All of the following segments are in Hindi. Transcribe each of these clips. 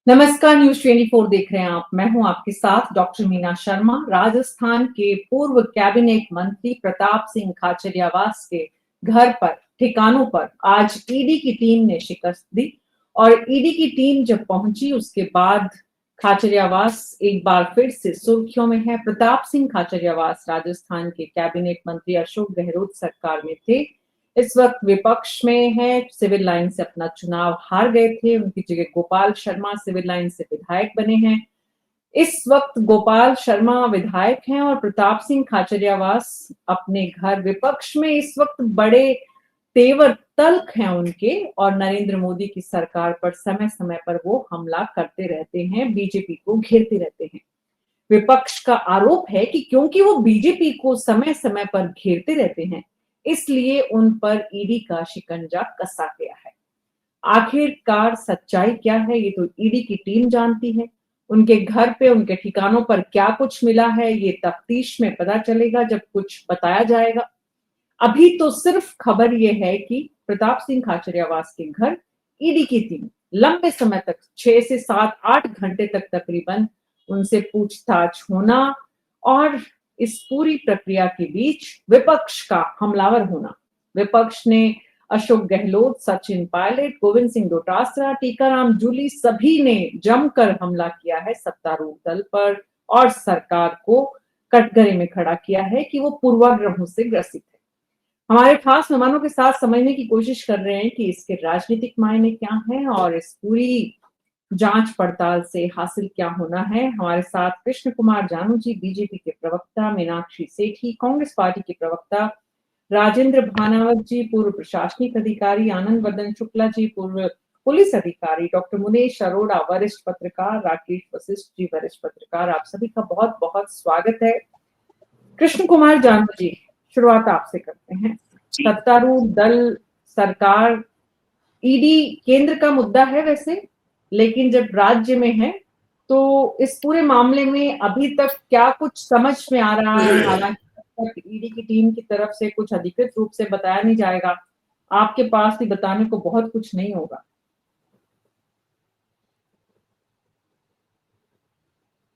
नमस्कार, न्यूज 24 देख रहे हैं आप। मैं हूं आपके साथ डॉक्टर मीना शर्मा। राजस्थान के पूर्व कैबिनेट मंत्री प्रताप सिंह खाचरियावास के घर पर ठिकानों पर आज ईडी की टीम ने शिकस्त दी और ईडी की टीम जब पहुंची उसके बाद खाचरियावास एक बार फिर से सुर्खियों में है। प्रताप सिंह खाचरियावास राजस्थान के कैबिनेट मंत्री अशोक गहलोत सरकार में थे। इस वक्त विपक्ष में है, सिविल लाइन से अपना चुनाव हार गए थे। उनकी जगह गोपाल शर्मा सिविल लाइन से विधायक बने हैं। इस वक्त गोपाल शर्मा विधायक हैं और प्रताप सिंह खाचरियावास अपने घर विपक्ष में इस वक्त बड़े तेवर तल्ख हैं उनके, और नरेंद्र मोदी की सरकार पर समय समय पर वो हमला करते रहते हैं, बीजेपी को घेरते रहते हैं। विपक्ष का आरोप है कि क्योंकि वो बीजेपी को समय समय पर घेरते रहते हैं, इसलिए उन पर ईडी का शिकंजा कसा गया है। आखिरकार सच्चाई क्या है, ये तो ईडी की टीम जानती है। उनके घर पे, उनके ठिकानों पर क्या कुछ मिला है, ये तफ्तीश में पता चलेगा जब कुछ बताया जाएगा। अभी तो सिर्फ खबर ये है कि प्रताप सिंह खाचरियावास के घर ईडी की टीम लंबे समय तक 6 से 7-8 घंटे तक तकरीबन उनसे पूछताछ होना और इस पूरी प्रक्रिया के बीच विपक्ष का हमलावर होना। विपक्ष ने अशोक गहलोत, सचिन पायलट, गोविंद सिंह डोटासरा, टीकाराम जूली सभी ने जमकर हमला किया है सत्तारूढ़ दल पर और सरकार को कटघरे में खड़ा किया है कि वो पूर्वाग्रहों से ग्रसित है। हमारे खास मेहमानों के साथ समझने की कोशिश कर रहे हैं कि इसके राजनीतिक मायने क्या हैं और इस पूरी जांच पड़ताल से हासिल क्या होना है। हमारे साथ कृष्ण कुमार जानू जी, बीजेपी के प्रवक्ता, मीनाक्षी सेठी, कांग्रेस पार्टी के प्रवक्ता, राजेंद्र भानावत जी, पूर्व प्रशासनिक अधिकारी, आनंद वर्धन शुक्ला जी, पूर्व पुलिस अधिकारी, डॉक्टर मुनेश अरोड़ा, वरिष्ठ पत्रकार, राकेश वशिष्ठ जी, वरिष्ठ पत्रकार। आप सभी का बहुत बहुत स्वागत है। कृष्ण कुमार जानू जी, शुरुआत आपसे करते हैं। सत्तारूढ़ दल, सरकार, ईडी केंद्र का मुद्दा है वैसे, लेकिन जब राज्य में है तो इस पूरे मामले में अभी तक क्या कुछ समझ में आ रहा है? हालांकि ईडी की टीम की तरफ से कुछ अधिकृत रूप से बताया नहीं जाएगा, आपके पास भी बताने को बहुत कुछ नहीं होगा।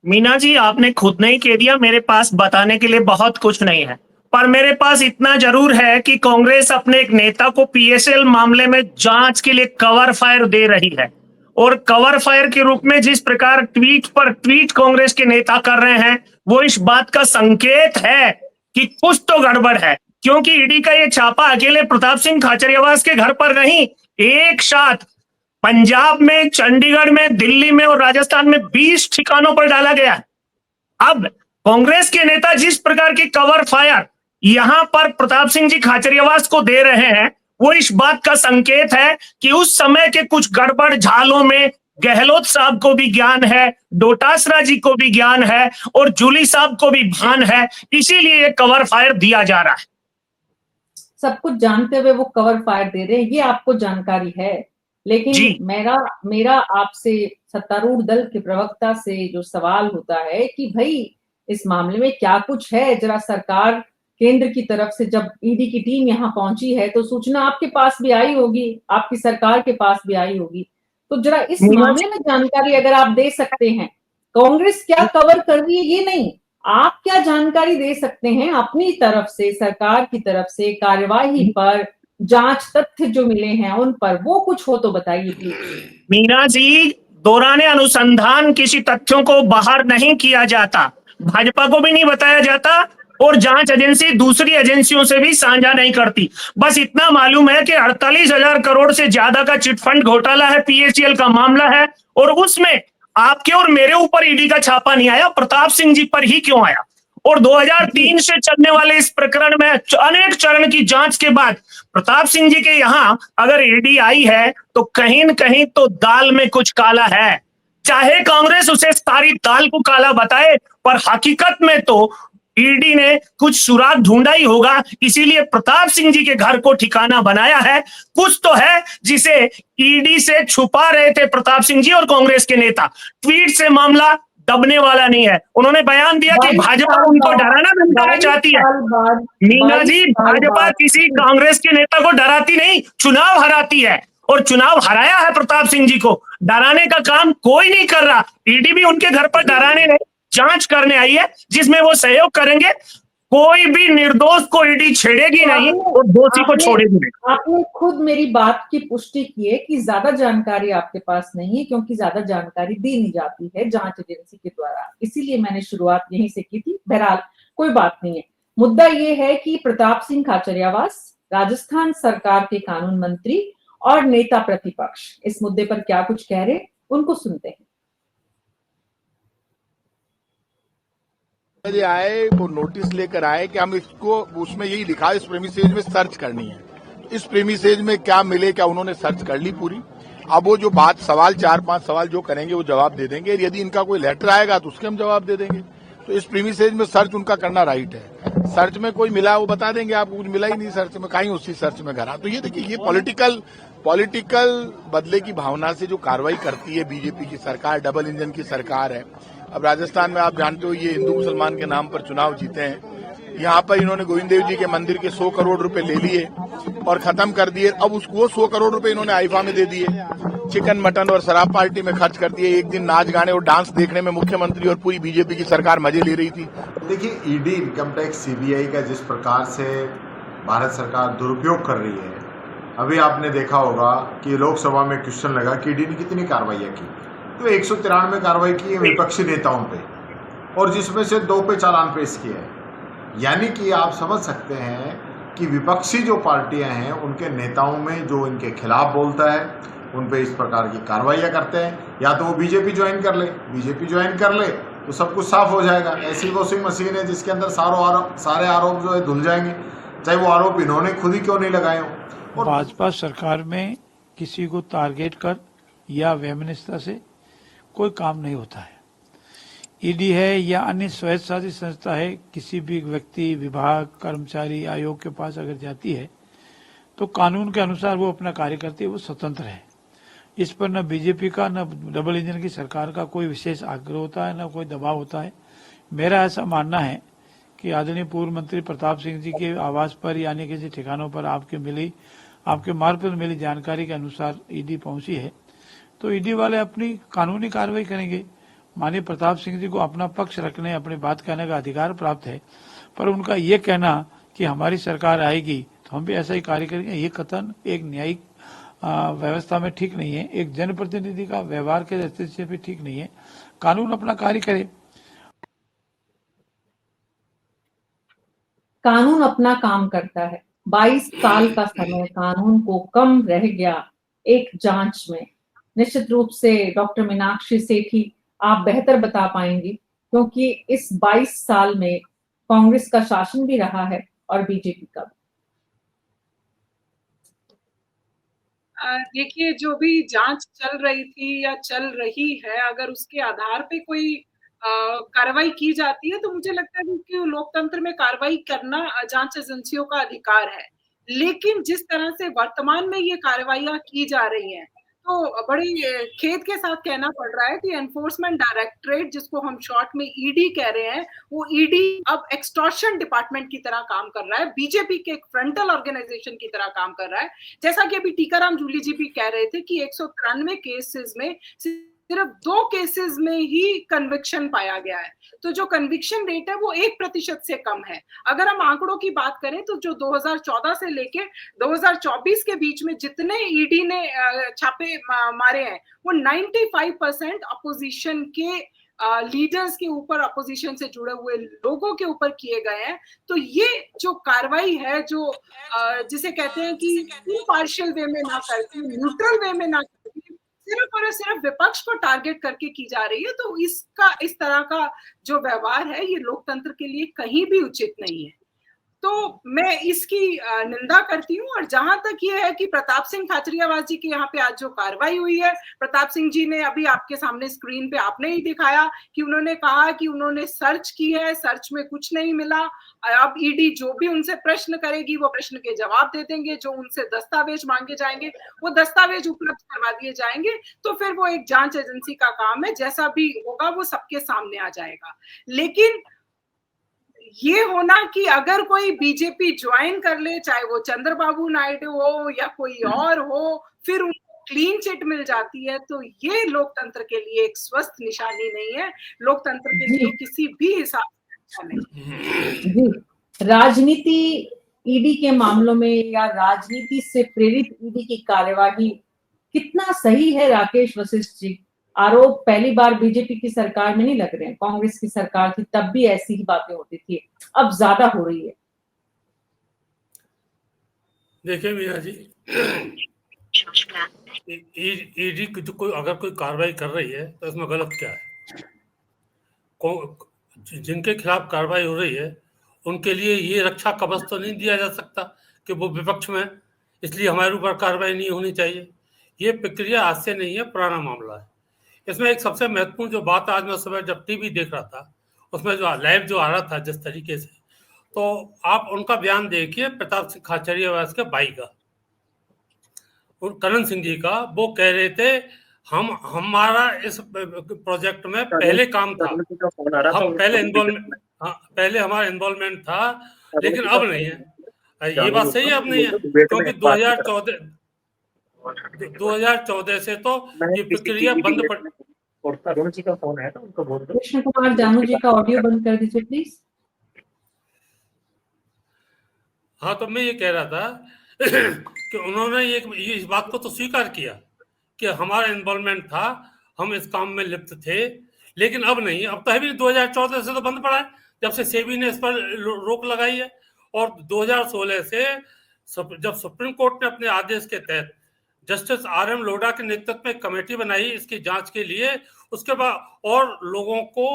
मीना जी, आपने खुद नहीं कह दिया मेरे पास बताने के लिए बहुत कुछ नहीं है, पर मेरे पास इतना जरूर है कि कांग्रेस अपने एक नेता को पीएसएल मामले में जांच के लिए कवर फायर दे रही है और कवर फायर के रूप में जिस प्रकार ट्वीट पर ट्वीट कांग्रेस के नेता कर रहे हैं, वो इस बात का संकेत है कि कुछ तो गड़बड़ है। क्योंकि ईडी का ये छापा अकेले प्रताप सिंह खाचरियावास के घर पर नहीं, एक साथ पंजाब में, चंडीगढ़ में, दिल्ली में और राजस्थान में 20 ठिकानों पर डाला गया है। अब कांग्रेस के नेता जिस प्रकार की कवर फायर यहां पर प्रताप सिंह जी खाचरियावास को दे रहे हैं, वो इस बात का संकेत है कि उस समय के कुछ गड़बड़ झालों में गहलोत साहब को भी ज्ञान है, डोटासरा जी को भी ज्ञान है और जूली साहब को भी भान है, इसीलिए ये कवर फायर दिया जा रहा है। सब कुछ जानते हुए वो कवर फायर दे रहे हैं, ये आपको जानकारी है। लेकिन मेरा आपसे सत्तारूढ़ दल के प्रवक्ता से जो सवाल होता है कि भाई इस मामले में क्या कुछ है, जरा सरकार केंद्र की तरफ से जब ईडी की टीम यहाँ पहुंची है तो सूचना आपके पास भी आई होगी, आपकी सरकार के पास भी आई होगी, तो जरा इस मामले में जानकारी अगर आप दे सकते हैं। कांग्रेस क्या कवर कर रही है ये नहीं, आप क्या जानकारी दे सकते हैं अपनी तरफ से, सरकार की तरफ से, कार्यवाही पर, जांच तथ्य जो मिले हैं उन पर, वो कुछ हो तो बताइए प्लीज। मीना जी, दौराने अनुसंधान किसी तथ्यों को बाहर नहीं किया जाता, भाजपा को भी नहीं बताया जाता और जांच एजेंसी दूसरी एजेंसियों से भी साझा नहीं करती। बस इतना मालूम है कि 48,000 करोड़ से ज्यादा का चिटफंड घोटाला है, पीएसएल का मामला है और उसमें आपके और मेरे ऊपर ईडी का छापा नहीं आया, प्रताप सिंह जी पर ही क्यों आया? और 2003 से चलने वाले इस प्रकरण में अनेक चरण की जांच के बाद प्रताप सिंह जी के यहां अगर ईडी आई है तो कहीं न कहीं तो दाल में कुछ काला है। चाहे कांग्रेस उसे सारी दाल को काला बताए, पर हकीकत में तो ईडी ने कुछ सुराग ढूंढा ही होगा, इसीलिए प्रताप सिंह जी के घर को ठिकाना बनाया है। कुछ तो है जिसे ईडी से छुपा रहे थे प्रताप सिंह जी और कांग्रेस के नेता। ट्वीट से मामला दबने वाला नहीं है। उन्होंने बयान दिया कि भाजपा उनको डराना धमकाना चाहती है। मीना जी, भाजपा किसी कांग्रेस के नेता को डराती नहीं, चुनाव हराती है और चुनाव हराया है प्रताप सिंह जी को। डराने का काम कोई नहीं कर रहा। ईडी भी उनके घर पर डराने नहीं, जांच करने आई है जिसमें वो सहयोग करेंगे। कोई भी निर्दोष को ईडी छेड़ेगी नहीं और दोषी को छोड़ेगी नहीं। आपने खुद मेरी बात की पुष्टि की है कि ज्यादा जानकारी आपके पास नहीं है, क्योंकि ज्यादा जानकारी दी नहीं जाती है जांच एजेंसी के द्वारा, इसीलिए मैंने शुरुआत यहीं से की थी। बहरहाल कोई बात नहीं है। मुद्दा ये है कि प्रताप सिंह खाचरियावास राजस्थान सरकार के कानून मंत्री और नेता प्रतिपक्ष इस मुद्दे पर क्या कुछ कह रहे, उनको सुनते हैं। आए वो नोटिस लेकर आए कि हम इसको, उसमें यही लिखा इस प्रेमिसेज में सर्च करनी है। इस प्रेमिसेज में क्या मिले, क्या उन्होंने सर्च कर ली पूरी। अब वो जो बात सवाल 4-5 सवाल जो करेंगे वो जवाब दे देंगे। यदि इनका कोई लेटर आएगा तो उसके हम जवाब दे देंगे। तो इस प्रीमिसेज में सर्च उनका करना राइट है। सर्च में कोई मिला वो बता देंगे आपको, कुछ मिला ही नहीं सर्च में, कहीं उसी सर्च में घरा। तो ये देखिए, ये पॉलिटिकल बदले की भावना से जो कार्रवाई करती है बीजेपी की सरकार, डबल इंजन की सरकार है। अब राजस्थान में आप जानते हो ये हिंदू मुसलमान के नाम पर चुनाव जीते हैं। यहाँ पर इन्होंने गोविंद देव जी के मंदिर के 100 करोड़ रुपए ले लिए और खत्म कर दिए। अब उसको 100 करोड़ रुपए इन्होंने आईफा में दे दिए, चिकन मटन और शराब पार्टी में खर्च कर दिए। एक दिन नाच गाने और डांस देखने में मुख्यमंत्री और पूरी बीजेपी की सरकार मजे ले रही थी। देखिए, ईडी, इनकम टैक्स, सीबीआई का जिस प्रकार से भारत सरकार दुरुपयोग कर रही है, अभी आपने देखा होगा कि लोकसभा में क्वेश्चन लगा कि ईडी ने कितनी कार्रवाइयां की, तो 193 कार्रवाई की है विपक्षी नेताओं पे, और जिसमें से 2 पे चालान पेश किया है। यानी कि आप समझ सकते हैं कि विपक्षी जो पार्टियां हैं उनके नेताओं में जो इनके खिलाफ बोलता है उन पे इस प्रकार की कार्रवाइयां करते हैं। या तो वो बीजेपी ज्वाइन कर ले तो सब कुछ साफ हो जाएगा। ऐसी वॉशिंग मशीन है जिसके अंदर सारे आरोप जो है धुल जाएंगे, चाहे वो आरोप इन्होंने खुद ही क्यों नहीं लगाए हो। और भाजपा सरकार में किसी को टारगेट कर या वैमनस्यता से कोई काम नहीं होता है। ईडी है या अन्य स्वायत्तशासी संस्था है, किसी भी व्यक्ति, विभाग, कर्मचारी, आयोग के पास अगर जाती है तो कानून के अनुसार वो अपना कार्य करती है, वो स्वतंत्र है। इस पर न बीजेपी का न डबल इंजन की सरकार का कोई विशेष आग्रह होता है, न कोई दबाव होता है। मेरा ऐसा मानना है कि आदरणीय पूर्व मंत्री प्रताप सिंह जी के आवास पर यानी किसी ठिकानों पर आपके मार्फत मिली जानकारी के अनुसार ईडी पहुंची है, तो ईडी वाले अपनी कानूनी कार्रवाई करेंगे। माननीय प्रताप सिंह जी को अपना पक्ष रखने, अपनी बात कहने का अधिकार प्राप्त है, पर उनका ये कहना कि हमारी सरकार आएगी तो हम भी ऐसा ही कार्य करेंगे, ये कथन एक न्यायिक व्यवस्था में ठीक नहीं है, एक जनप्रतिनिधि का व्यवहार के दृष्टि से भी ठीक नहीं है। कानून अपना कार्य करे। कानून अपना काम करता है। 22 साल का समय कानून को कम रह गया एक जांच में। निश्चित रूप से डॉक्टर मीनाक्षी सेठी आप बेहतर बता पाएंगी, क्योंकि इस 22 साल में कांग्रेस का शासन भी रहा है और बीजेपी का। देखिए, जो भी जांच चल रही थी या चल रही है, अगर उसके आधार पे कोई कार्रवाई की जाती है तो मुझे लगता है कि लोकतंत्र में कार्रवाई करना जांच एजेंसियों का अधिकार है। लेकिन जिस तरह से वर्तमान में ये कार्रवाइयां की जा रही हैं, तो बड़ी खेद के साथ कहना पड़ रहा है कि एनफोर्समेंट डायरेक्टरेट, जिसको हम शॉर्ट में ईडी कह रहे हैं, वो ईडी अब एक्सटॉर्शन डिपार्टमेंट की तरह काम कर रहा है, बीजेपी के एक फ्रंटल ऑर्गेनाइजेशन की तरह काम कर रहा है। जैसा कि अभी टीकाराम जूली जी भी कह रहे थे कि 193 केसेस में सिर्फ 2 केसेस में ही कन्विक्शन पाया गया है, तो जो कन्विक्शन रेट है वो 1% से कम है। अगर हम आंकड़ों की बात करें तो जो 2014 से लेके 2024 के बीच में जितने ईडी ने छापे मारे हैं, वो 95% अपोजिशन के लीडर्स के ऊपर, अपोजिशन से जुड़े हुए लोगों के ऊपर किए गए हैं। तो ये जो कार्रवाई है, जो जिसे कहते हैं कि इम्पार्शियल वे में ना करके, न्यूट्रल वे में ना करके, सिर्फ और सिर्फ विपक्ष को टारगेट करके की जा रही है, तो इस तरह का जो व्यवहार है ये लोकतंत्र के लिए कहीं भी उचित नहीं है। तो मैं इसकी निंदा करती हूँ। और जहां तक ये है कि प्रताप सिंह खाचरियावास जी के यहाँ पे आज जो कार्रवाई हुई है, प्रताप सिंह जी ने अभी आपके सामने स्क्रीन पे आपने ही दिखाया कि उन्होंने कहा कि उन्होंने सर्च की है, सर्च में कुछ नहीं मिला। अब ईडी जो भी उनसे प्रश्न करेगी वो प्रश्न के जवाब दे देंगे, जो उनसे दस्तावेज मांगे जाएंगे वो दस्तावेज उपलब्ध करवा दिए जाएंगे। तो फिर वो एक जांच एजेंसी का काम है, जैसा भी होगा वो सबके सामने आ जाएगा। लेकिन ये होना कि अगर कोई बीजेपी ज्वाइन कर ले, चाहे वो चंद्रबाबू नायडू हो या कोई और हो, फिर उनको क्लीन चिट मिल जाती है, तो ये लोकतंत्र के लिए एक स्वस्थ निशानी नहीं है, लोकतंत्र के लिए किसी भी हिसाब से अच्छा नहीं। जी, राजनीति ईडी के मामलों में या राजनीति से प्रेरित ईडी की कार्यवाही कितना सही है राकेश वशिष्ठ जी? आरोप पहली बार बीजेपी की सरकार में नहीं लग रहे हैं, कांग्रेस की सरकार थी तब भी ऐसी ही बातें होती थी, अब ज्यादा हो रही है। देखिए मीना जी, ईडी की तो अगर कोई कार्रवाई कर रही है तो इसमें गलत क्या है? जिनके खिलाफ कार्रवाई हो रही है उनके लिए ये रक्षा कवच तो नहीं दिया जा सकता कि वो विपक्ष में, इसलिए हमारे ऊपर कार्रवाई नहीं होनी चाहिए। ये प्रक्रिया आज से नहीं है, पुराना मामला है। इसमें एक सबसे महत्वपूर्ण जो बात, आज मैं सुबह जब टीवी देख रहा था उसमें जो लाइव जो आ रहा था जिस तरीके से, तो आप उनका बयान देखिए प्रताप सिंह खाचरियावास के भाई का और करण सिंह जी का। वो कह रहे थे हमारा इस प्रोजेक्ट में पहले काम था, हम पहले इन्वॉल्वमेंट, पहले हमारा इन्वॉल्वमेंट था, लेकिन अब नहीं है। ये बात सही है, अब नहीं है, क्योंकि 2014 से तो ये प्रक्रिया बंद पड़। तरुण जी का फोन है तो उनको बोल दो। कृष्ण कुमार जानू जी का ऑडियो बंद कर दीजिए प्लीज। हाँ, तो मैं ये कह रहा था कि उन्होंने ये इस बात को तो स्वीकार किया कि हमारा इन्वॉल्वमेंट था, हम इस काम में लिप्त थे, लेकिन अब नहीं। अब तो है भी 2014 से तो बंद पड़ा है, जब से सेबी ने इस पर रोक लगाई है। और 2016 से जब सुप्रीम कोर्ट ने अपने आदेश के तहत जस्टिस आर.एम. लोढ़ा के नेतृत्व में कमेटी बनाई इसकी जांच के लिए, उसके बाद और लोगों को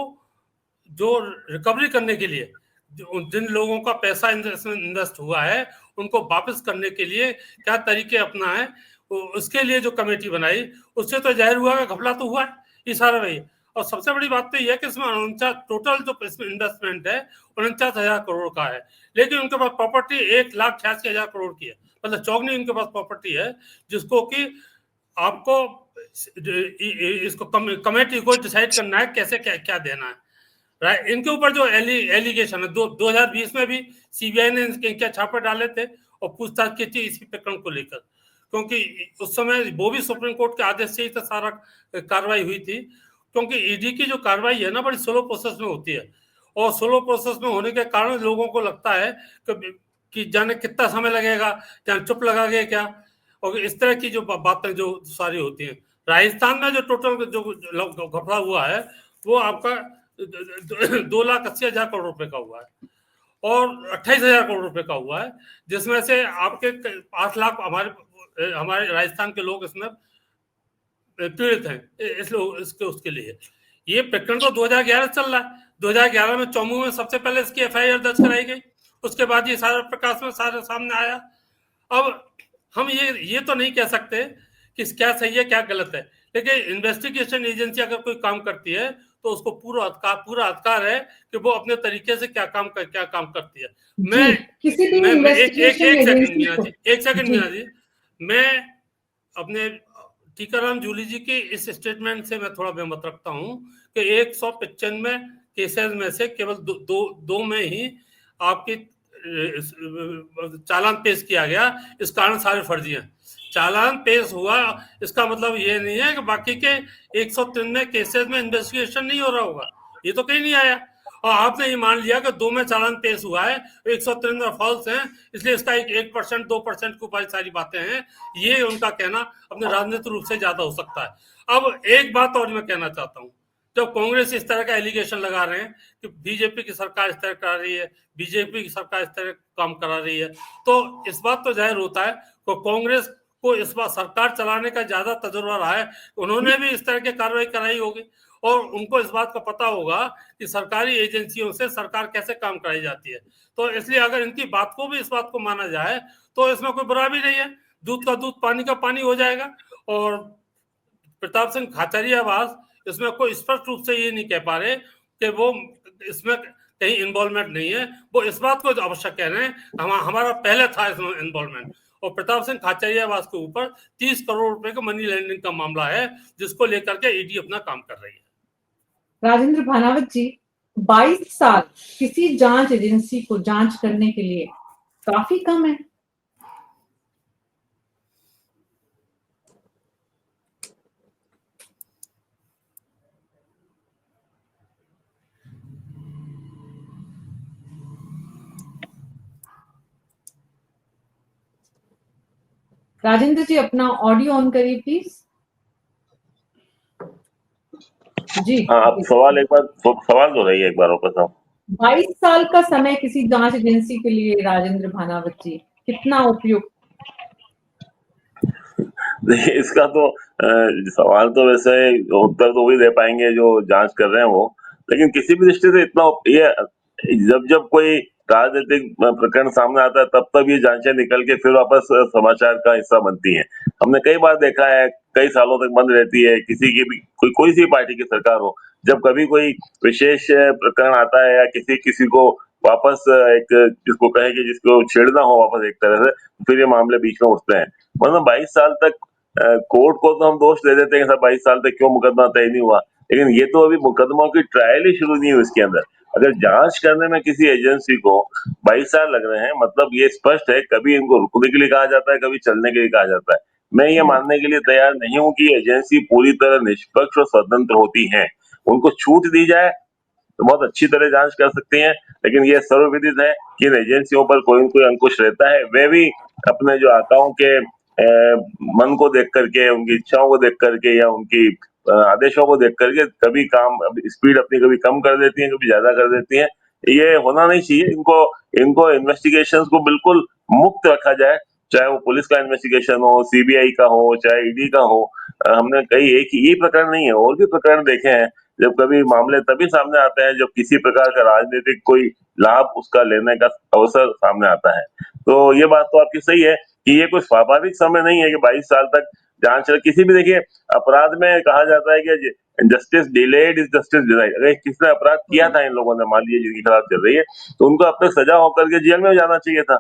जो रिकवरी करने के लिए, जिन लोगों का पैसा इन्वेस्ट हुआ है उनको वापस करने के लिए क्या तरीके अपना है, उसके लिए जो कमेटी बनाई, उससे तो जाहिर हुआ कि घपला तो हुआ है, ये सारा वही। और सबसे बड़ी बात तो यह है कि इसमें टोटल जो इन्वेस्टमेंट है 49,000 करोड़ का है, लेकिन उनके पास प्रॉपर्टी 1,86,000 करोड़ की है, मतलब चौगनी उनके पास प्रॉपर्टी है, जिसको कि आपको इसको कमेटी को डिसाइड करना है कैसे क्या क्या देना है। राइट, इनके ऊपर जो एलिगेशन है, 2020 में भी सीबीआई ने इनके छापे डाले थे और पूछताछ की थी इसी प्रकरण को लेकर, क्योंकि उस समय वो भी सुप्रीम कोर्ट के आदेश से ही तो सारा कार्रवाई हुई थी। क्योंकि ईडी की जो कार्रवाई है ना, बड़ी स्लो प्रोसेस में होती है, और स्लो प्रोसेस में होने के कारण लोगों को लगता है कि जाने कितना समय लगेगा, जाने चुप लगागे क्या, और इस तरह की जो बातें जो सारी होती हैं। राजस्थान में जो टोटल जो घपला हुआ है वो आपका 2,80,000 करोड़ रुपए का हुआ है और 28,000 करोड़ रुपए का हुआ है, जिसमें से आपके 8 लाख हमारे राजस्थान के लोग इसमें पीड़ित हैं। इसके उसके लिए ये प्रकरण तो 2011 चल रहा है। 2011 में चौमू में सबसे पहले इसकी एफआईआर दर्ज कराई गई, उसके बाद ये सारा प्रकाश में सारे सामने आया। अब हम ये तो नहीं कह सकते कि क्या सही है क्या गलत है, लेकिन इन्वेस्टिगेशन एजेंसी अगर कोई काम करती है तो उसको पूरा अधिकार है कि वो अपने तरीके से क्या काम करती है। एक सेकंड मीना जी, मैं अपने टीकाराम जूली जी के इस स्टेटमेंट से मैं थोड़ा बेमत रखता हूं कि 195 केसेस में से केवल दो में ही आपकी चालान पेश किया गया, इस कारण सारे फर्जी हैं। चालान पेश हुआ इसका मतलब ये नहीं है कि बाकी के 193 केसेस में इन्वेस्टिगेशन नहीं हो रहा होगा, ये तो कहीं नहीं आया। और आपने ये मान लिया कि 2 में चालान पेश हुआ है, 193 फॉल्स हैं, इसलिए इसका 1% 2% के ऊपर सारी बातें हैं। ये उनका कहना अपने राजनीतिक रूप से ज्यादा हो सकता है। अब एक बात और मैं कहना चाहता हूँ, जब कांग्रेस इस तरह का एलिगेशन लगा रहे हैं कि बीजेपी की सरकार इस तरह करा रही है, बीजेपी की सरकार इस तरह काम करा रही है, तो इस बात तो जाहिर होता है कि कांग्रेस को इस बार सरकार चलाने का ज्यादा तजुर्बा रहा है, उन्होंने भी इस तरह की कार्रवाई कराई होगी और उनको इस बात का पता होगा कि सरकारी एजेंसियों से सरकार कैसे काम कराई जाती है। तो इसलिए अगर इनकी बात को भी इस बात को माना जाए तो इसमें कोई बुरा भी नहीं है, दूध का दूध पानी का पानी हो जाएगा। और प्रताप सिंह खाचरियावास इसमें कोई स्पष्ट रूप से ये नहीं कह पा रहे कि वो इसमें कहीं इन्वॉल्वमेंट नहीं है, वो इस बात को आवश्यक कह रहे हैं हमारा पहले था इसमें इन्वॉल्वमेंट। और प्रताप सिंह खाचरियावास के ऊपर 30 करोड़ रुपए का मनी लैंडिंग का मामला है, जिसको लेकर के ईडी अपना काम कर रही है। राजेंद्र भानावत जी, 22 साल किसी जांच एजेंसी को जांच करने के लिए काफी कम है। राजेंद्र जी अपना ऑडियो ऑन करिए प्लीज। जी हाँ, आप सवाल एक बार सवाल तो रही है, एक बार वापस आओ। 22 साल का समय किसी जांच एजेंसी के लिए राजेंद्र भानावत जी कितना उपयुक्त? देखिए, इसका तो सवाल तो वैसे उत्तर तो वही दे पाएंगे जो जांच कर रहे हैं वो, लेकिन किसी भी दृष्टि से इतना ये जब कोई राजनीतिक प्रकरण सामने आता है तब ये जांचें निकल के फिर वापस समाचार का हिस्सा बनती हैं। हमने कई बार देखा है, कई सालों तक बंद रहती है, किसी की भी कोई सी पार्टी की सरकार हो, जब कभी कोई विशेष प्रकरण आता है या किसी को वापस एक जिसको कहे कि जिसको छेड़ना हो वापस एक तरह से, फिर ये मामले बीच में उठते हैं। मतलब 22 साल तक कोर्ट को तो हम दोष दे देते हैं कि 22 साल तक क्यों मुकदमा तय नहीं हुआ, लेकिन ये तो अभी मुकदमों की ट्रायल ही शुरू नहीं हुई इसके अंदर। अगर जांच करने में किसी एजेंसी को 22 साल लग रहे हैं, मतलब ये स्पष्ट है, कभी इनको रुकने के लिए कहा जाता है, कभी चलने के लिए कहा जाता है। मैं ये मानने के लिए तैयार नहीं हूं कि एजेंसी पूरी तरह निष्पक्ष और स्वतंत्र होती है। उनको छूट दी जाए तो बहुत अच्छी तरह जांच कर सकती हैं, लेकिन ये सर्वविदित है कि इन एजेंसियों पर कोई न कोई अंकुश रहता है। वे भी अपने जो आकाओं के मन को देख करके, उनकी इच्छाओं को देख करके या उनकी आदेशों को देख करके कभी काम स्पीड अपनी कभी कम कर देती हैं, कभी ज्यादा कर देती हैं। ये होना नहीं चाहिए। इनको इन्वेस्टिगेशंस को बिल्कुल मुक्त रखा जाए, चाहे वो पुलिस का इन्वेस्टिगेशन हो, सीबीआई का हो, चाहे ईडी का हो। हमने कई एक ही प्रकरण नहीं है, और भी प्रकरण देखे हैं जब कभी मामले तभी सामने आते हैं जब किसी प्रकार का राजनीतिक कोई लाभ उसका लेने का अवसर सामने आता है। तो ये बात तो आपकी सही है कि ये कोई स्वाभाविक समय नहीं है कि 22 साल तक जांच किसी भी, देखिए अपराध में कहा जाता है कि justice delayed is justice denied. अगर किसने अपराध किया था इन लोगों ने, मान लीजिए जिनके खिलाफ चल रही है, तो उनको अब तक सजा होकर के जेल में जाना चाहिए था।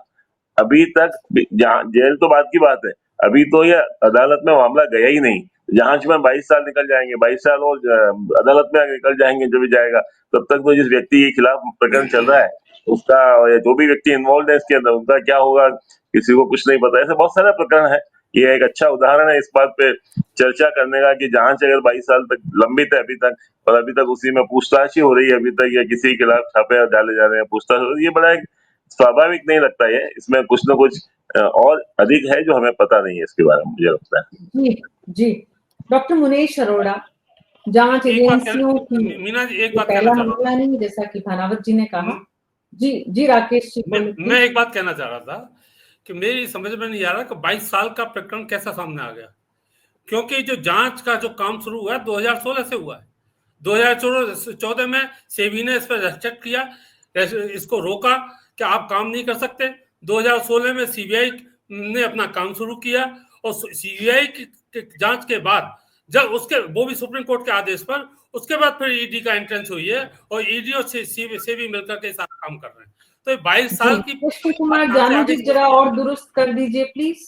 अभी तक जेल तो बात की बात है, अभी तो ये अदालत में मामला गया ही नहीं। जांच में 22 साल निकल जाएंगे, 22 साल और अदालत में निकल जाएंगे जो भी जाएगा, तब तक तो जिस व्यक्ति के खिलाफ प्रकरण चल रहा है उसका, या जो भी व्यक्ति इन्वॉल्व है इसके अंदर, उनका क्या होगा किसी को कुछ नहीं पता। ऐसे बहुत सारे प्रकरण है। ये एक अच्छा उदाहरण है इस बात पे चर्चा करने का कि जांच अगर 22 साल तक लंबित है अभी तक, और अभी तक उसी में पूछताछ ही हो रही है अभी तक, या किसी के खिलाफ छापे डाले जा रहे हैं, पूछताछ हो रही है, ये बड़ा एक स्वाभाविक नहीं लगता है। इसमें कुछ न कुछ और अधिक है जो हमें पता नहीं है इसके बारे में, मुझे लगता है। जी जी डॉक्टर मुनेश अरोड़ा, जांच एजेंसियों की मीना जी एक ये बात पहला कहना चाह मामला नहीं, जैसा कि भानावत जी ने कहा। जी जी राकेश जी बोलिए। मैं एक बात कहना चाह रहा था कि मेरी समझ में नहीं आ रहा कि 22 साल का प्रकरण कैसा सामने आ गया, क्योंकि जो जांच का जो काम शुरू हुआ है 2016 से हुआ है। 2014 में सेबी ने इस पर रेस्ट्रिक्ट किया, इसको रोका कि आप काम नहीं कर सकते। 2016 में सीबीआई ने अपना काम शुरू किया, और सीबीआई की जांच के बाद जब उसके, वो भी सुप्रीम कोर्ट के आदेश पर, उसके बाद फिर ईडी का एंट्रेंस हुई है, और ईडी और सेबी मिलकर के साथ काम कर रहे हैं। तो 22 साल की पुष्प कुमार जानू जी जरा और दुरुस्त कर दीजिए प्लीज।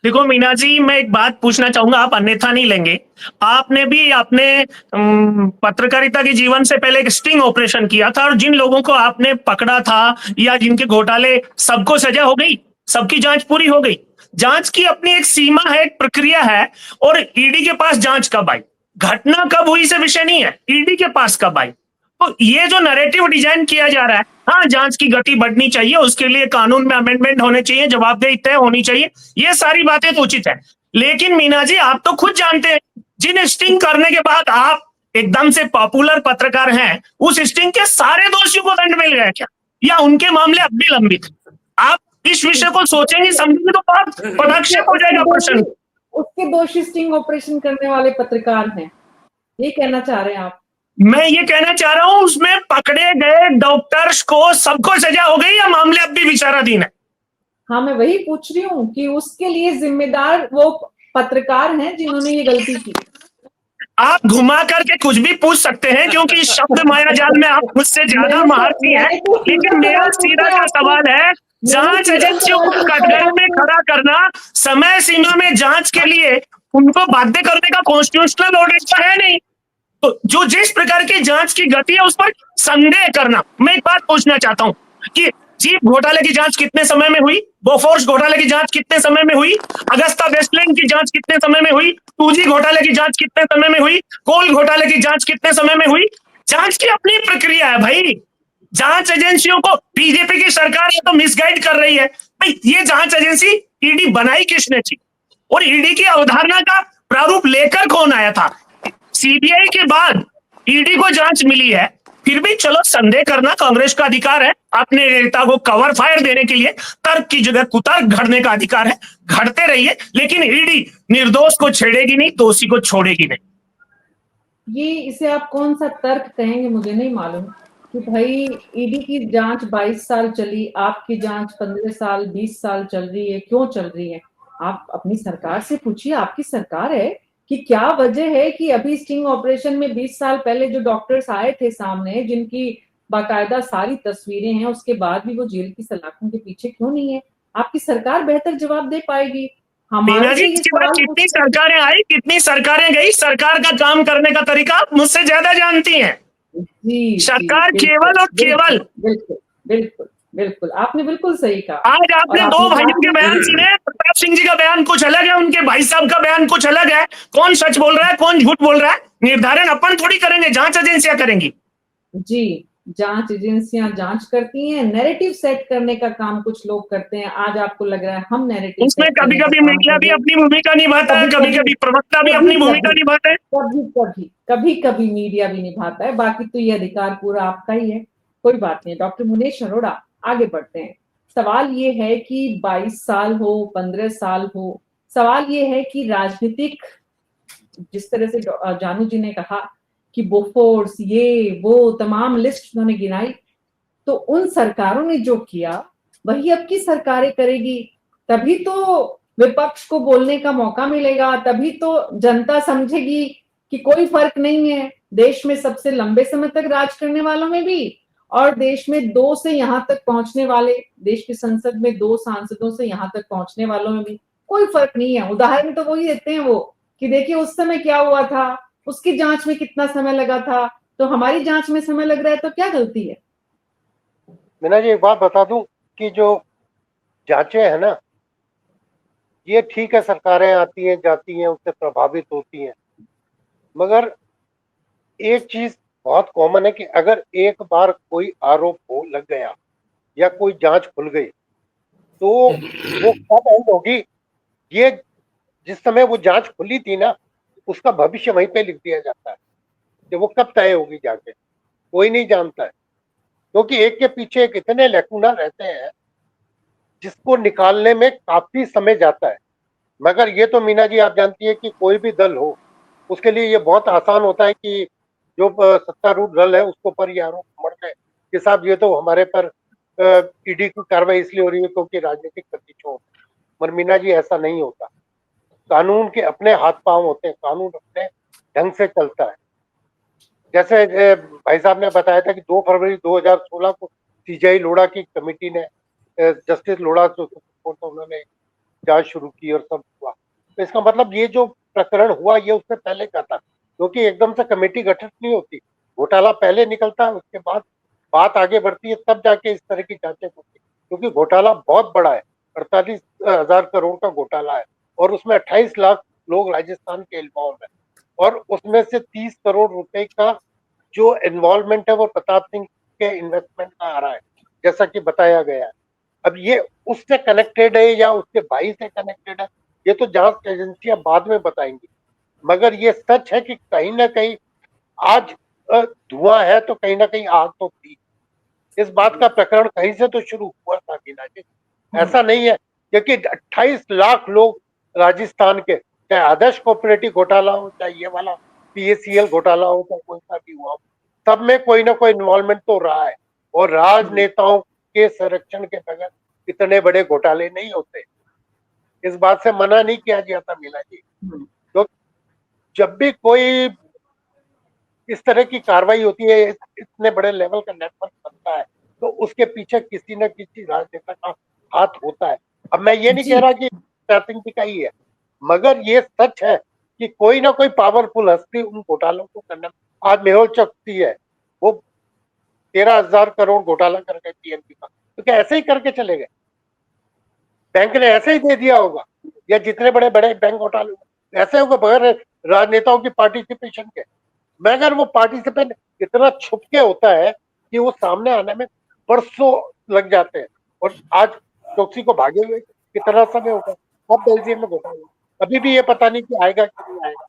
देखो मीना जी, मैं एक बात पूछना चाहूंगा, आप अन्यथा नहीं लेंगे। आपने भी अपने पत्रकारिता के जीवन से पहले एक स्टिंग ऑपरेशन किया था, और जिन लोगों को आपने पकड़ा था या जिनके घोटाले, सबको सजा हो गई, सबकी जांच पूरी हो गई। जांच की अपनी एक सीमा है, एक प्रक्रिया है, और ईडी के पास जांच कब आई, घटना कब हुई से विषय नहीं है, ईडी के पास कब आई। तो ये जो नैरेटिव डिजाइन किया जा रहा है, हाँ जांच की गति बढ़नी चाहिए, उसके लिए कानून में अमेंडमेंट होने चाहिए, जवाबदेही तय होनी चाहिए, ये सारी बातें तो उचित है। लेकिन मीना जी, आप तो खुद जानते हैं, जिन स्टिंग करने के बाद आप एकदम से पॉपुलर पत्रकार हैं, उस स्टिंग के सारे दोषियों को दंड मिल गया क्या, या उनके मामले अब भी लंबित? आप इस विषय को सोचेंगे, समझेंगे तो बहुत पदक्षेप हो जाएगा प्रश्न। उसके दोषी स्टिंग ऑपरेशन करने वाले पत्रकार हैं, ये कहना चाह रहे हैं आप? मैं ये कहना चाह रहा हूं, उसमें पकड़े गए डॉक्टर्स को सबको सजा हो गई, या मामले अब भी विचाराधीन है? हाँ, मैं वही पूछ रही हूँ कि उसके लिए जिम्मेदार वो पत्रकार हैं जिन्होंने ये गलती की। आप घुमा करके कुछ भी पूछ सकते हैं, क्योंकि इस शब्द माया जाल में आप मुझसे ज्यादा महारथी हैं। लेकिन मेरा सीधा सा सवाल है, जांच एजेंसियों को कटघरे में खड़ा करना, समय सीमा में जांच के लिए उनको बाध्य करने का कॉन्स्टिट्यूशनल ऑर्डर तो है नहीं, तो जो जिस प्रकार की जांच की गति है उस पर संदेह करना। मैं एक बात पूछना चाहता हूं कि जीप घोटाले की जांच कितने समय में हुई, बोफोर्स घोटाले की जांच कितने समय में हुई, अगस्ता वेस्टलैंड की जांच कितने समय में हुई, 2G घोटाले की जांच कितने समय में हुई, कोल घोटाले की जांच कितने समय में हुई? जांच की अपनी प्रक्रिया है भाई। जांच एजेंसियों को बीजेपी की सरकार ये तो मिसगाइड कर रही है। भाई ये जांच एजेंसी ईडी बनाई किसने थी और ईडी की अवधारणा का प्रारूप लेकर कौन आया था? सीबीआई के बाद ईडी को जांच मिली है, फिर भी चलो संदेह करना कांग्रेस का अधिकार है, अपने नेता को कवर फायर देने के लिए तर्क की जगह कुतर्क घड़ने का अधिकार है, घड़ते रहिए, लेकिन ईडी निर्दोष को छेड़ेगी नहीं, दोषी को छोड़ेगी नहीं। ये इसे आप कौन सा तर्क कहेंगे मुझे नहीं मालूम कि भाई ईडी की जांच 22 साल चली, आपकी जांच 15 साल 20 साल चल रही है, क्यों चल रही है? आप अपनी सरकार से पूछिए, आपकी सरकार है, कि क्या वजह है कि अभी स्टिंग ऑपरेशन में 20 साल पहले जो डॉक्टर्स आए थे सामने, जिनकी बाकायदा सारी तस्वीरें हैं, उसके बाद भी वो जेल की सलाखों के पीछे क्यों नहीं है? आपकी सरकार बेहतर जवाब दे पाएगी। मीना जी, इसके बाद कितनी सरकारें आई, कितनी सरकारें गई, सरकार का काम करने का तरीका आप मुझसे ज्यादा जानती हैं। जी, सरकार केवल और केवल, बिल्कुल बिल्कुल बिल्कुल, आपने बिल्कुल सही कहा। आज आपने दो भाइयों के बयान सुने, प्रताप सिंह जी का बयान कुछ अलग है, उनके भाई साहब का बयान कुछ अलग है। कौन सच बोल रहा है, कौन झूठ बोल रहा है, निर्धारण अपन थोड़ी करेंगे, जांच एजेंसियां करेंगी। जी, जांच एजेंसियां जांच करती हैं, नैरेटिव सेट करने का काम कुछ लोग करते हैं। आज आपको लग रहा है हम नैरेटिव उसमें कभी कभी मीडिया भी अपनी भूमिका निभाता है, कभी कभी प्रवक्ता भी अपनी भूमिका निभाते हैं, कभी कभी मीडिया भी निभाता है। बाकी तो ये अधिकार पूरा आपका ही है, कोई बात नहीं। डॉक्टर मुनेश अरोड़ा, आगे बढ़ते हैं। सवाल ये है कि 22 साल हो, 15 साल हो, सवाल ये है कि राजनीतिक, जिस तरह से जानू जी ने कहा कि बोफोर्स, ये वो तमाम लिस्ट उन्होंने गिनाई, तो उन सरकारों ने जो किया वही अब की सरकारें करेगी। तभी तो विपक्ष को बोलने का मौका मिलेगा, तभी तो जनता समझेगी कि कोई फर्क नहीं है देश में सबसे लंबे समय तक राज करने वालों में भी, और देश में 2 से यहां तक पहुंचने वाले, देश की संसद में 2 सांसदों से यहां तक पहुंचने वालों में भी कोई फर्क नहीं है। उदाहरण तो वही देते हैं वो कि देखिए उस समय क्या हुआ था, उसकी जांच में कितना समय लगा था, तो हमारी जांच में समय लग रहा है तो क्या गलती है? मीना जी, एक बात बता दूं कि जो जांचें है ना, ये ठीक है, सरकारें आती हैं जाती हैं, उससे प्रभावित होती हैं, मगर एक चीज बहुत कॉमन है कि अगर एक बार कोई आरोप हो लग गया या कोई जांच खुल गई तो वो कब एंड होगी, ये जिस समय वो जांच खुली थी ना, उसका भविष्य वहीं पे लिख दिया जाता है कि वो कब तय होगी जाके, कोई नहीं जानता है, क्योंकि एक के पीछे एक इतने लैकुना रहते हैं जिसको निकालने में काफी समय जाता है। मगर ये तो मीना जी आप जानती है कि कोई भी दल हो, उसके लिए ये बहुत आसान होता है कि जो सत्तारूढ़ दल है उसको पर ये आरोप मर गए कि साहब ये तो हमारे पर ईडी की कार्रवाई इसलिए हो रही है क्योंकि राजनीतिक प्रतिशोध है। पर मीना जी ऐसा नहीं होता, कानून के अपने हाथ पांव होते हैं, कानून अपने ढंग से चलता है। जैसे भाई साहब ने बताया था कि 2 फरवरी 2016 को सीजीआई लोढ़ा की कमेटी ने, जस्टिस लोढ़ा जो उन्होंने जांच शुरू की और सब हुआ, तो इसका मतलब ये जो प्रकरण हुआ ये उससे पहले का था, क्योंकि एकदम से कमेटी गठित नहीं होती, घोटाला पहले निकलता है, उसके बाद बात आगे बढ़ती है, तब जाके इस तरह की जांचें होती है, क्योंकि घोटाला बहुत बड़ा है, 48,000 करोड़ का घोटाला है और उसमें 28 लाख लोग राजस्थान के इन्वॉल्व है, और उसमें से 30 करोड़ रुपए का जो इन्वॉल्वमेंट है वो प्रताप सिंह के इन्वेस्टमेंट का आ रहा है, जैसा कि बताया गया है। अब ये उससे कनेक्टेड है या उसके भाई से कनेक्टेड है, ये तो जांच एजेंसियां बाद में बताएंगी, मगर ये सच है कि कहीं ना कहीं आज धुआं है तो कहीं ना कहीं आग तो थी। इस बात का प्रकरण कहीं से तो शुरू हुआ था मीना जी, ऐसा नहीं है, क्योंकि 28 लाख लोग राजस्थान के, चाहे आदर्श कोऑपरेटिव घोटाला हो, चाहे ये वाला पीएसीएल घोटाला हो, चाहे कोई सा भी हुआ हो, सब में कोई ना कोई इन्वॉल्वमेंट तो रहा है, और राजनेताओं के संरक्षण के बगैर इतने बड़े घोटाले नहीं होते, इस बात से मना नहीं किया जाता मीना जी। तो जब भी कोई इस तरह की कार्रवाई होती है, इतने बड़े लेवल का नेटवर्क बनता है, तो उसके पीछे किसी न किसी राजनेता का हाथ होता है। अब मैं ये नहीं कह रहा कि सिंह जी का ही है, मगर ये सच है कि कोई ना कोई पावरफुल हस्ती उन घोटालों को करना। आज मेहुल चोकसी है, वो 13,000 करोड़ घोटाला कर गए पीएनबी का, तो क्या ऐसे ही करके चले गए? बैंक ने ऐसे ही दे दिया होगा, या जितने बड़े बड़े बैंक घोटाले ऐसे होगा बगैर राजनेताओं की पार्टिसिपेशन के? मगर वो पार्टिसिपेंट इतना छुप के होता है कि वो सामने आने में बरसों लग जाते हैं। और आज चोकसी को भागे हुए कितना समय होगा, अब बेल्जियम में घोटाला, अभी भी ये पता नहीं कि आएगा कि नहीं आएगा।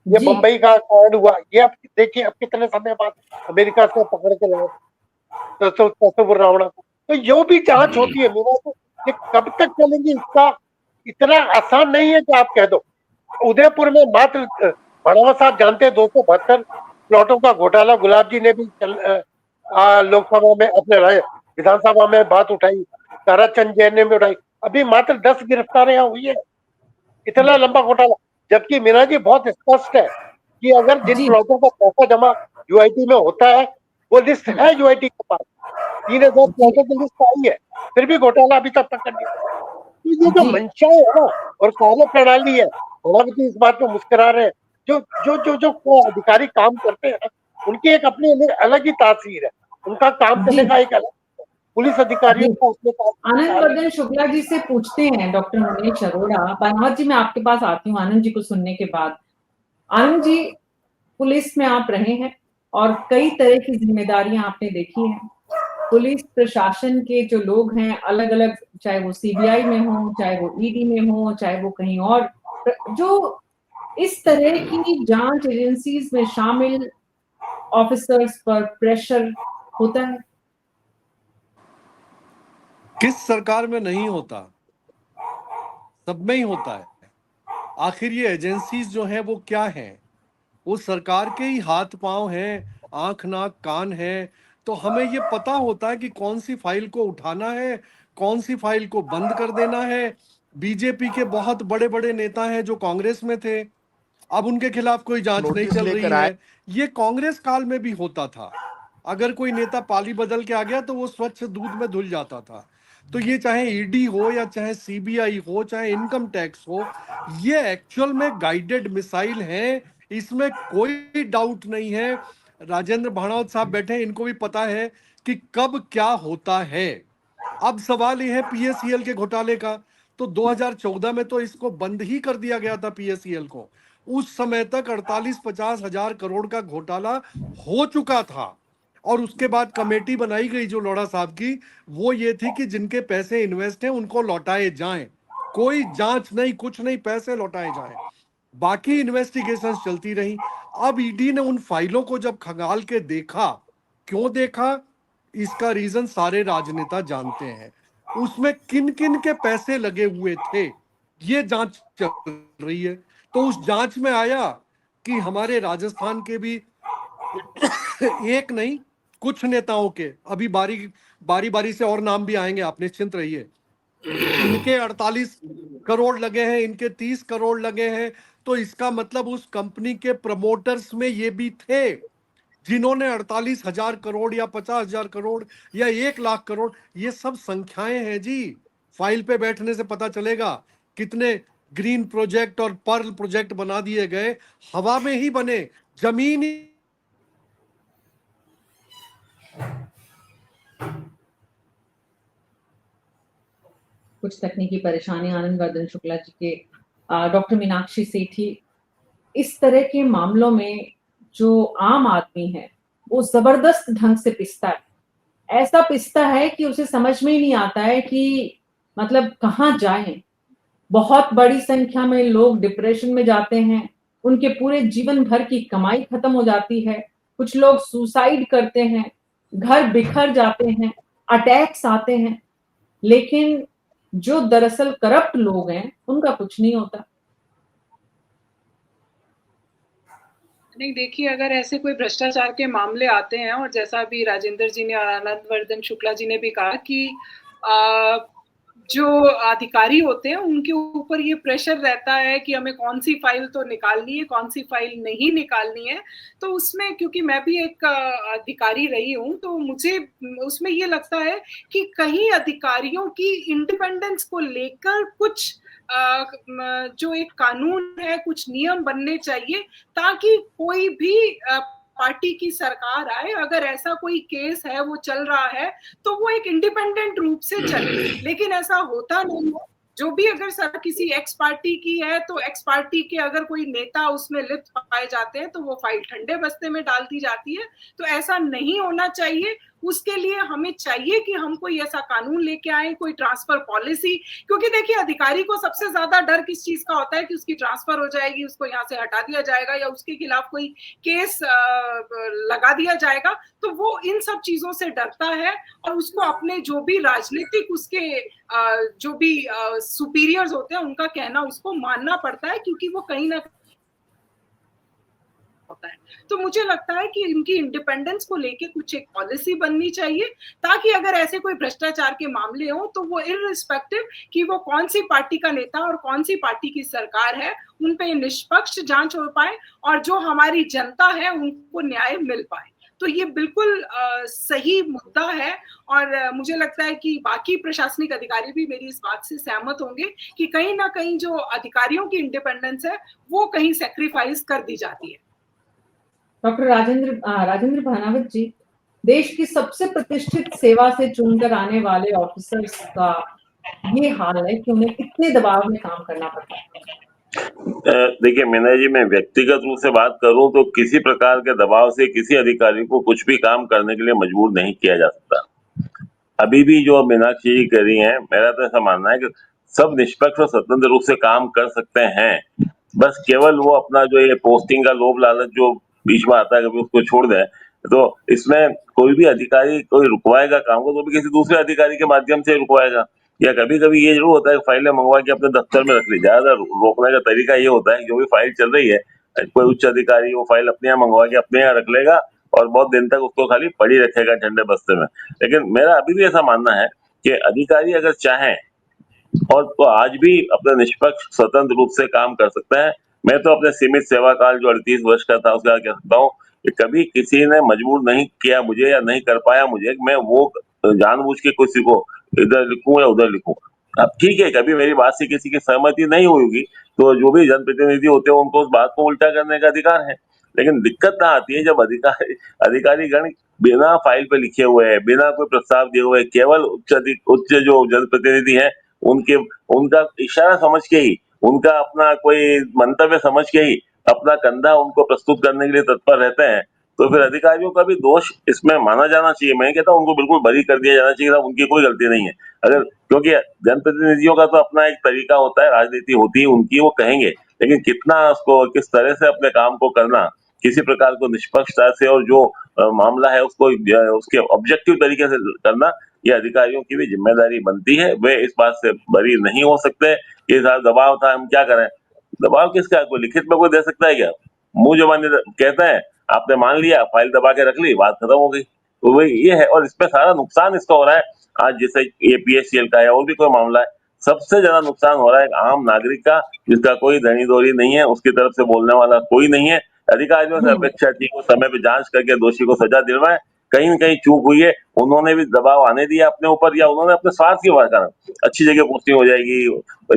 ये जी मुंबई का कांड हुआ, ये अब देखिए अब कितने समय बाद अमेरिका से पकड़ के लाए तस्वुर रावणा को। तो जो भी जांच होती है मेरा, तो ये कब तक चलेगी, इसका इतना आसान नहीं है कि आप कह दो। उदयपुर में मात्र भड़ावा साहब जानते हैं 272 प्लॉटों का घोटाला, गुलाब जी ने भी लोकसभा में अपने विधानसभा में बात उठाई, ताराचंद जैन ने भी उठाई, अभी मात्र 10 गिरफ्तारियां हुई है। इतना लंबा घोटाला, जबकि मीना जी बहुत स्पष्ट है कि अगर जिन जी प्लॉटों का पैसा जमा यूआईटी में होता है, वो लिस्ट है यूआईटी के पास, 3,000 प्लॉटों की लिस्ट आई है, फिर भी घोटाला अभी तक पकड़ नहीं। तो ये जो जी मंशा है ना और कार्य प्रणाली है, प्रधानमंत्री इस बात पे मुस्कुरा रहे हैं, जो जो जो जो अधिकारी काम करते हैं ना, उनकी एक अपनी अलग ही तासीर है, उनका काम जी करने का एक अलग, पुलिस अधिकारियों जी का अपने काम आनंद वर्धन शुक्ला जी से पूछते हैं डॉक्टर मनीष अरोड़ा। बानवत जी मैं आपके पास आती हूँ आनंद जी को सुनने के बाद। आनंद जी, पुलिस में आप रहे हैं और कई तरह की जिम्मेदारियां आपने देखी हैं। पुलिस प्रशासन के जो लोग हैं अलग अलग, चाहे वो सीबीआई में हो, चाहे वो ईडी में हो, चाहे वो कहीं और, जो इस तरह की जांच एजेंसीज में शामिल ऑफिसर्स पर प्रेशर होता है। किस सरकार में नहीं होता, सब में ही होता है। आखिर ये एजेंसीज जो है वो क्या है, वो सरकार के ही हाथ पांव हैं, आंख नाक कान है। तो हमें ये पता होता है कि कौन सी फाइल को उठाना है, कौन सी फाइल को बंद कर देना है। बीजेपी के बहुत बड़े बड़े नेता हैं जो कांग्रेस में थे, अब उनके खिलाफ कोई जांच नहीं नोटिस चल रही लेकर आए। है। ये कांग्रेस काल में भी होता था, अगर कोई नेता पाली बदल के आ गया तो वो स्वच्छ दूध में धुल जाता था। तो ये चाहे ईडी हो या चाहे सीबीआई हो, चाहे इनकम टैक्स हो, ये एक्चुअल में गाइडेड मिसाइल है, इसमें कोई डाउट नहीं है। राजेंद्र भाणावत साहब बैठे हैं, इनको भी पता है कि कब क्या होता है। अब सवाल यह है पीएसईएल के घोटाले का, तो 2014 में तो इसको बंद ही कर दिया गया था पीएसईएल को। उस समय तक 48-50 हजार करोड़ का घोटाला हो चुका था और उसके बाद कमेटी बनाई गई जो लोढ़ा साहब की, वो ये थी कि जिनके पैसे इन्वेस्ट हैं उनको लौटाए जाएं, कोई जांच नहीं कुछ नहीं, पैसे लौटाए जाएं। बाकी इन्वेस्टिगेशंस चलती रही। अब ईडी ने उन फाइलों को जब खंगाल के देखा, क्यों देखा, इसका रीजन सारे राजनेता जानते हैं। उसमें किन किन के पैसे लगे हुए थे ये जांच चल रही है। तो उस जांच में आया कि हमारे राजस्थान के भी एक नहीं कुछ नेताओं के, अभी बारी बारी से और नाम भी आएंगे, आप निश्चिंत रहिए, इनके 48 करोड़ लगे हैं, इनके 30 करोड़ लगे हैं। तो इसका मतलब उस कंपनी के प्रमोटर्स में ये भी थे जिन्होंने 48,000 करोड़ या 50,000 करोड़ या 1,00,000 करोड़, ये सब संख्याएं हैं जी। फाइल पे बैठने से पता चलेगा कितने ग्रीन प्रोजेक्ट और पर्ल प्रोजेक्ट बना दिए गए, हवा में ही बने, जमीन ही कुछ तकनीकी परेशानी आनंद वर्धन शुक्ला जी के। डॉक्टर मीनाक्षी सेठी, इस तरह के मामलों में जो आम आदमी है वो जबरदस्त ढंग से पिसता है, ऐसा पिसता है कि उसे समझ में ही नहीं आता है कि मतलब कहाँ जाएं। बहुत बड़ी संख्या में लोग डिप्रेशन में जाते हैं, उनके पूरे जीवन भर की कमाई खत्म हो जाती है, कुछ लोग सुसाइड करते हैं, घर बिखर जाते हैं, अटैक्स आते हैं, लेकिन जो दरअसल करप्ट लोग हैं उनका कुछ नहीं होता। नहीं, देखिए, अगर ऐसे कोई भ्रष्टाचार के मामले आते हैं और जैसा अभी राजेंद्र जी ने और आनंद वर्धन शुक्ला जी ने भी कहा कि जो अधिकारी होते हैं उनके ऊपर ये प्रेशर रहता है कि हमें कौन सी फाइल तो निकालनी है, कौन सी फाइल नहीं निकालनी है। तो उसमें क्योंकि मैं भी एक अधिकारी रही हूँ, तो मुझे उसमें ये लगता है कि कहीं अधिकारियों की इंडिपेंडेंस को लेकर कुछ जो एक कानून है, कुछ नियम बनने चाहिए ताकि कोई भी पार्टी की सरकार आए, अगर ऐसा कोई केस है वो चल रहा है तो वो एक इंडिपेंडेंट रूप से चले। लेकिन ऐसा होता नहीं है। जो भी अगर सर किसी एक्स पार्टी की है तो एक्स पार्टी के अगर कोई नेता उसमें लिप्त पाए जाते हैं तो वो फाइल ठंडे बस्ते में डाल दी जाती है। तो ऐसा नहीं होना चाहिए। उसके लिए हमें चाहिए कि हम कोई ऐसा कानून लेके आए, कोई ट्रांसफर पॉलिसी, क्योंकि देखिए अधिकारी को सबसे ज्यादा डर किस चीज का होता है कि उसकी ट्रांसफर हो जाएगी, उसको यहाँ से हटा दिया जाएगा या उसके खिलाफ कोई केस लगा दिया जाएगा। तो वो इन सब चीजों से डरता है और उसको अपने जो भी राजनीतिक उसके जो भी सुपीरियर्स होते हैं उनका कहना उसको मानना पड़ता है, क्योंकि वो कहीं ना होता है। तो मुझे लगता है कि इनकी इंडिपेंडेंस को लेके कुछ एक पॉलिसी बननी चाहिए ताकि अगर ऐसे कोई भ्रष्टाचार के मामले हो तो वो इररिस्पेक्टिव कि वो कौन सी पार्टी का नेता और कौन सी पार्टी की सरकार है, उन पे निष्पक्ष जांच हो पाए और जो हमारी जनता है उनको न्याय मिल पाए। तो ये बिल्कुल सही मुद्दा है और मुझे लगता है कि बाकी प्रशासनिक अधिकारी भी मेरी इस बात से सहमत होंगे कि कहीं ना कहीं जो अधिकारियों की इंडिपेंडेंस है वो कहीं सेक्रीफाइस कर दी जाती है। डॉक्टर राजेंद्र भानावत जी, देश की सबसे प्रतिष्ठित सेवा से चुनकर आने वाले ऑफिसर्स का ये हाल है कि उन्हें कितने दबाव में काम करना पड़ता है। देखिए मीना जी, मैं व्यक्तिगत रूप से बात करूं तो किसी प्रकार के दबाव से किसी अधिकारी को कुछ भी काम करने के लिए मजबूर नहीं किया जा सकता। अभी भी जो मीनाक्षी जी कह रही हैं, मेरा तो ऐसा मानना है कि सब निष्पक्ष और स्वतंत्र रूप से काम कर सकते हैं। बस केवल वो अपना जो ये पोस्टिंग का लोभ लालच जो बीच में आता है कभी उसको छोड़ दें। तो इसमें कोई भी अधिकारी कोई रुकवाएगा काम को तो भी किसी दूसरे अधिकारी के माध्यम से रुकवाएगा, या कभी कभी ये जरूर होता है फाइलें मंगवा के अपने दफ्तर में रख ली। ज्यादा रोकने का तरीका ये होता है कि जो भी फाइल चल रही है कोई उच्च अधिकारी वो फाइल अपने यहाँ मंगवा के अपने यहाँ रख लेगा और बहुत दिन तक उसको खाली पड़ी रखेगा ठंडे बस्ते में। लेकिन मेरा अभी भी ऐसा मानना है कि अधिकारी अगर चाहें और तो आज भी अपने निष्पक्ष स्वतंत्र रूप से काम कर सकते हैं। मैं तो अपने सीमित सेवा काल जो 38 वर्ष का था उसका कह सकता हूँ कि कभी किसी ने मजबूर नहीं किया मुझे या नहीं कर पाया मुझे मैं वो जानबूझ के किसी को इधर लिखूं या उधर लिखूं। अब ठीक है, कभी मेरी बात से किसी की सहमति नहीं हुई होगी तो जो भी जनप्रतिनिधि होते हैं उनको उस बात को उल्टा करने का अधिकार है। लेकिन दिक्कत ना आती है जब अधिकारीगण बिना फाइल पे लिखे हुए है, बिना कोई प्रस्ताव दिए हुए, केवल उच्च जो जनप्रतिनिधि है उनके उनका इशारा समझ के ही, उनका अपना कोई मंतव्य समझ के ही अपना कंधा उनको प्रस्तुत करने के लिए तत्पर रहते हैं। तो फिर अधिकारियों का भी दोष इसमें माना जाना चाहिए। मैं कहता हूँ उनको बिल्कुल बरी कर दिया जाना चाहिए, उनकी कोई गलती नहीं है। अगर क्योंकि जनप्रतिनिधियों का तो अपना एक तरीका होता है, राजनीति होती है उनकी, वो कहेंगे, लेकिन कितना उसको किस तरह से अपने काम को करना, किसी प्रकार को निष्पक्षता से और जो मामला है उसको उसके ऑब्जेक्टिव तरीके से करना, ये अधिकारियों की भी जिम्मेदारी बनती है। वे इस बात से बरी नहीं हो सकते। ये सारा दबाव था, हम क्या करें? दबाव किसका? कोई लिखित में कोई दे सकता है क्या? मुंह जबानी कहते हैं, आपने मान लिया, फाइल दबा के रख ली, बात खत्म हो गई। तो वही ये है, और इसमें सारा नुकसान इसका हो रहा है। आज जैसे ये PSCL का है और भी कोई मामला है, सबसे ज्यादा नुकसान हो रहा है एक आम नागरिक का, जिसका कोई धनी दोरी नहीं है, उसकी तरफ से बोलने वाला कोई नहीं है। अधिकारियों से अपेक्षा थी वो समय पे जांच करके दोषी को सजा दिलवाए। कहीं न कहीं चूक हुई है, उन्होंने भी दबाव आने दिया अपने ऊपर, या उन्होंने अपने स्वार्थ की कारण अच्छी जगह पोस्टिंग हो जाएगी,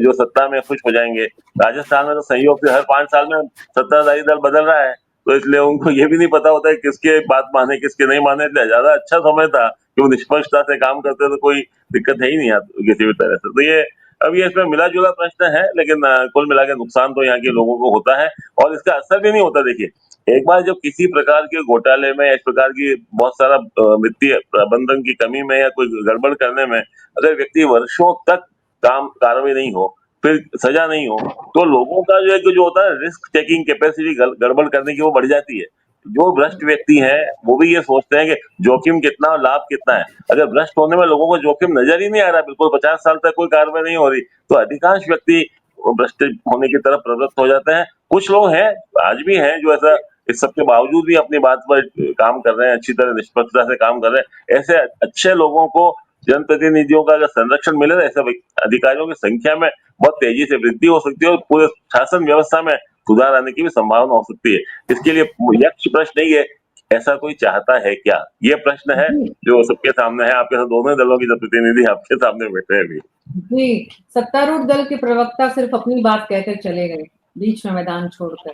जो सत्ता में खुश हो जाएंगे। राजस्थान में तो संयोग से हर 5 साल में सत्ताधारी दल बदल रहा है, तो इसलिए उनको ये भी नहीं पता होता है किसके बात माने किसके नहीं माने। इसलिए ज्यादा अच्छा समय था कि वो निष्पक्षता से काम करते तो कोई दिक्कत है ही नहीं किसी भी तरह से। तो ये अब ये इसमें मिला जुला प्रश्न है, लेकिन कुल मिला के नुकसान तो यहाँ के लोगों को होता है और इसका असर भी नहीं होता। देखिए, एक बार जब किसी प्रकार के घोटाले में, इस प्रकार की बहुत सारा वित्तीय प्रबंधन की कमी में या कोई गड़बड़ करने में अगर व्यक्ति वर्षों तक कार्रवाई नहीं हो, फिर सजा नहीं हो, तो लोगों का जो होता है रिस्क टेकिंग कैपेसिटी गड़बड़ करने की वो बढ़ जाती है। जो भ्रष्ट व्यक्ति है वो भी ये सोचते हैं कि जोखिम कितना और लाभ कितना है। अगर भ्रष्ट होने में लोगों को जोखिम नजर ही नहीं आ रहा, बिल्कुल 50 साल तक कोई कार्रवाई नहीं हो रही, तो अधिकांश व्यक्ति भ्रष्ट होने की तरफ प्रवृत्त हो जाते हैं। कुछ लोग हैं, आज भी हैं, जो ऐसा इस सबके बावजूद भी अपनी बात पर काम कर रहे हैं, अच्छी तरह निष्पक्षता से काम कर रहे हैं। ऐसे अच्छे लोगों को, जनप्रतिनिधियों का अगर संरक्षण मिले, ऐसे अधिकारियों की संख्या में बहुत तेजी से वृद्धि हो सकती है और पूरे शासन व्यवस्था में सुधार आने की भी संभावना हो सकती है। इसके लिए यक्ष प्रश्न नहीं है ऐसा कोई चाहता है क्या? ये प्रश्न है जी जो सबके सामने है। आपके साथ दोनों दलों की प्रतिनिधि आपके सामने बैठे हैं अभी। जी, सत्तारूढ़ दल के प्रवक्ता सिर्फ अपनी बात कहकर चले गए, बीच में मैदान छोड़कर।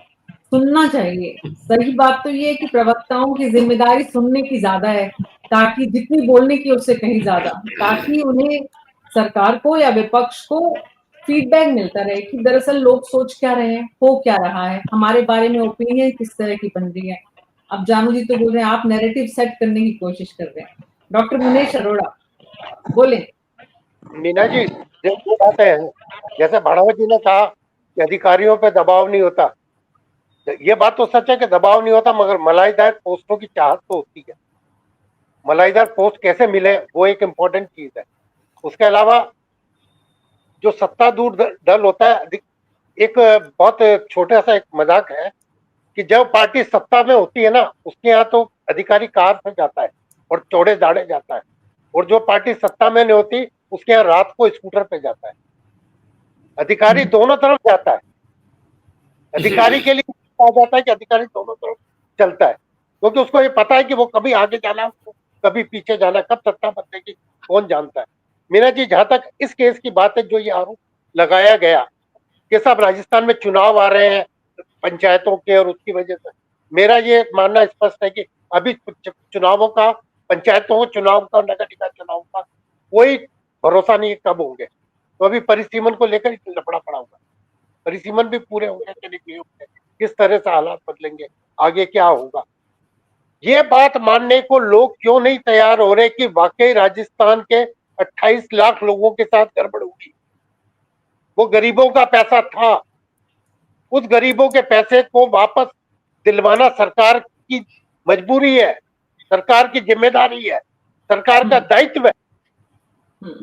सुनना चाहिए। सही बात तो ये है कि प्रवक्ताओं की जिम्मेदारी सुनने की ज्यादा है, ताकि जितनी बोलने की उससे कहीं ज्यादा, ताकि उन्हें सरकार को या विपक्ष को फीडबैक मिलता रहे कि दरअसल लोग सोच क्या रहे हैं, हो क्या रहा है, हमारे बारे में ओपिनियन किस तरह की बन रही है। अब जानू जी तो बोल रहे हैं आप नैरेटिव सेट करने की कोशिश कर रहे हैं। डॉक्टर मुनेश अरोड़ा बोले। मीना जी, जो बातें हैं, जैसे भाड़ावत जी ने कहा कि अधिकारियों पे दबाव नहीं होता, ये बात तो सच है कि दबाव नहीं होता, मगर मलाईदार पोस्टों की चाहत तो होती है। मलाईदार पोस्ट कैसे मिले वो एक इम्पोर्टेंट चीज है। उसके अलावा जो सत्तारूढ़ दल होता है, एक बहुत छोटा सा एक मजाक है कि जब पार्टी सत्ता में होती है ना, उसके यहाँ तो अधिकारी कार से जाता है और चौड़े दाड़े जाता है, और जो पार्टी सत्ता में नहीं होती उसके यहाँ रात को स्कूटर पे जाता है। अधिकारी दोनों तरफ जाता है। अधिकारी के लिए कहा जाता है कि अधिकारी दोनों तरफ चलता है, क्योंकि उसको ये पता है कि वो कभी आगे जाना है, उसको कभी पीछे जाना है, कब सत्ता बदलेगी कौन जानता है। मीना जी, जहां तक इस केस की बात है, जो ये आरोप लगाया गया कि सब राजस्थान में चुनाव आ रहे हैं पंचायतों के, और उसकी वजह से मेरा ये मानना स्पष्ट है कि अभी चुनावों का, पंचायतों चुनाव का, नगर निगम चुनाव का कोई भरोसा नहीं कब होंगे। तो अभी परिसीमन को लेकर लफड़ा पड़ा हुआ, परिसीमन भी पूरे होंगे कि नहीं होंगे, किस तरह से हालात बदलेंगे, आगे क्या होगा। ये बात मानने को लोग क्यों नहीं तैयार हो रहे कि वाकई राजस्थान के 28 लाख लोगों के साथ गड़बड़ हुई। वो गरीबों का पैसा था, उस गरीबों के पैसे को वापस दिलवाना सरकार की मजबूरी है, सरकार की जिम्मेदारी है, सरकार का दायित्व है।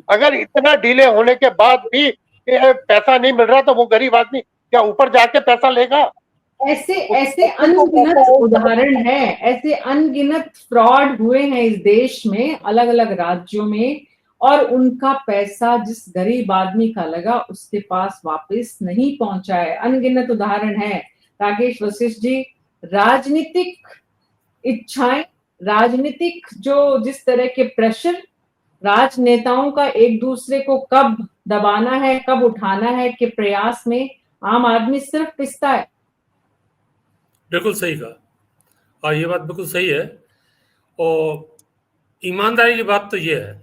अगर इतना डिले होने के बाद भी पैसा नहीं मिल रहा तो वो गरीब आदमी क्या ऊपर जाके पैसा लेगा? ऐसे ऐसे अनगिनत उदाहरण है, ऐसे अनगिनत फ्रॉड हुए हैं इस देश में, अलग अलग राज्यों में, और उनका पैसा जिस गरीब आदमी का लगा उसके पास वापस नहीं पहुंचा है। अनगिनत उदाहरण है। राकेश वशिष्ठ जी, राजनीतिक इच्छाएं, राजनीतिक जो जिस तरह के प्रेशर राजनेताओं का एक दूसरे को कब दबाना है, कब उठाना है के प्रयास में आम आदमी सिर्फ पिसता है। बिल्कुल सही कहा, और ये बात बिल्कुल सही है। और ईमानदारी की बात तो ये है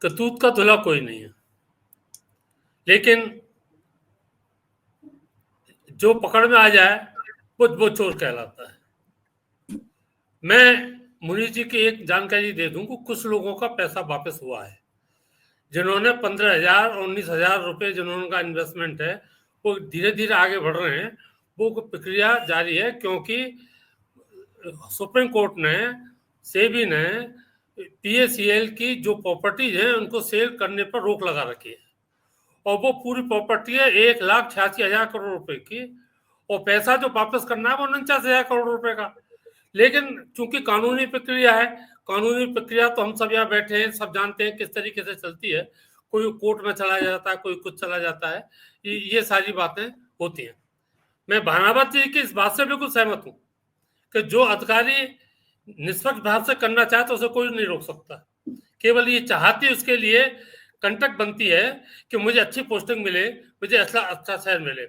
कि दूध का धुला कोई नहीं है, लेकिन जो पकड़ में आ जाए वो चोर कहलाता है। मैं मुनीष जी की एक जानकारी दे दूं कि कुछ लोगों का पैसा वापस हुआ है, जिन्होंने 15,000 और 19,000 रुपए जिन्होंने इन्वेस्टमेंट है, वो धीरे धीरे आगे बढ़ रहे हैं। वो प्रक्रिया जारी है, क्योंकि सुप्रीम कोर्ट ने, सेबी ने पीएसीएल की जो प्रॉपर्टीज है उनको सेल करने पर रोक लगा रखी है, और वो पूरी प्रॉपर्टी है 1,86,000 करोड़ रुपए की, और पैसा जो वापस करना है वो 49,000 करोड़ रुपए का। लेकिन चूंकि कानूनी प्रक्रिया है, कानूनी प्रक्रिया तो हम सब यहाँ बैठे हैं, सब जानते हैं किस तरीके से चलती है। कोई कोर्ट में चला जाता है, कोई कुछ चला जाता है, ये सारी बातें होती हैं। मैं भानावत जी की इस बात से बिल्कुल सहमत हूँ कि जो अधिकारी निष्पक्ष भाव से करना चाहे तो उसे कोई नहीं रोक सकता। केवल ये चाहती उसके लिए कंटक बनती है कि मुझे अच्छी पोस्टिंग मिले, मुझे अच्छा शहर मिले।